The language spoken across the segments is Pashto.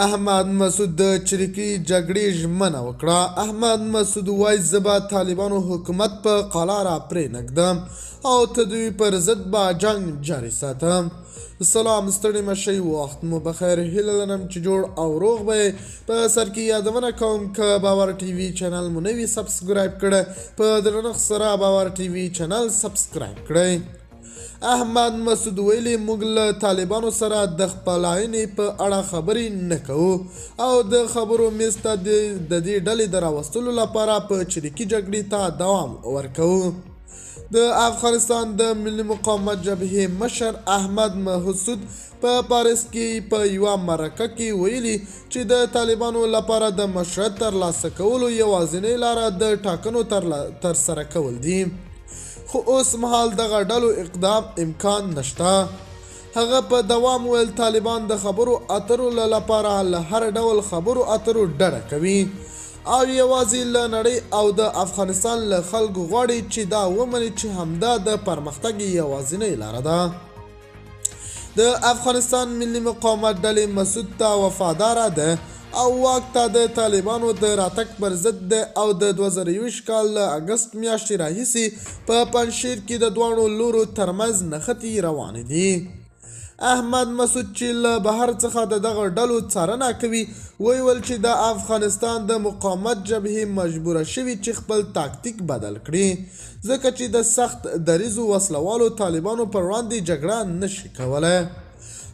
احمد مسعود د چریکي جګړې ژمنه وکړه. احمد مسعود وایي زه به طالبانو حکومت په قلاره پرېنږدم او تدوی پر ضد به جنګ جاري ساتم. سلام، ستړي مشئ، وخت مو بخیر. هیله لرم چې جوړ او روغ به په سر کې یادونه کوم که باور ټي وي چینل مو نه وي سبسکرایب کړی، په درنښت سره باور ټي وي چینل سبسکرایب کړئ. احمد مسعود ویلي موږ له طالبانو سره د خپلاینې په اړه خبرې نه کوو او د خبرو میز ته د دې ډلې د راوستلو لپاره په چریکي جګړې ته دوام ورکوو. د افغانستان د ملي مقاومت جبهې مشر احمد مسعود په پاریس کې په یوه مرکه کې ویلي چې د طالبانو لپاره د مشروعیت ترلاسه کولو یوازینۍ لاره د ټاکنو ترسره کول دي، خو اوس مهال دغه ډلو اقدام امکان نشته. هغه په دوام ویل طالبان د خبرو اترو لپاره له هر ډول خبرو اترو ډډه کوي او یوازې له نړۍ او د افغانستان له خلکو غواړي چې دا ومني چې همدا د پرمختګ یوازینۍ لاره ده. د افغانستان ملي مقاومت ډلې مسعود ته وفاداره ده او واک ته د طالبانو د راتګ پر ضد ده او د 2021 کال له اګست میاشتې راهیسې په پنجشیر کې د دواړو لورو ترمنځ نښتې روانې دي. احمد مسعود چې له بهر څخه د دغه ډلو څارنه کوي ویل چې د افغانستان د مقاومت جبهې مجبوره شوي چې خپل تاکتیک بدل کړي ځکه چې د سخت دریځو وسلوالو طالبانو پر وړاندې جګړه نشي کولی.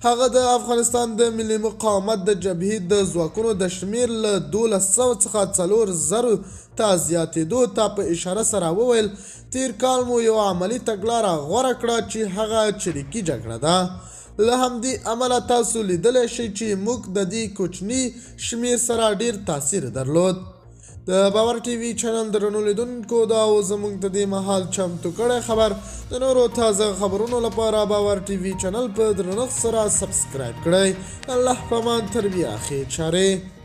هغه د افغانستان د ملي مقاومت د جبهې د ځواکونو د شمیر له 1200 څخه 4000 ته زیاتېدو ته په اشاره سره وویل تیر کال مو یو عملي تګلاره غوره کړه چې هغه چریکي جګړه ده. له همدې امله تاسو لیدلی شئ چې موږ د دې کوچني شمیر سره ډیر تاثیر درلود. د باور ټي وي چینل درنو لیدونکو دا و زموږ د دې مهال چمتو کړی خبر. د نورو تازه خبرونو لپاره باور ټي وي چینل په درنښت سره سبسکرایب کړئ. الله په امان، تر بیا ښې چارې.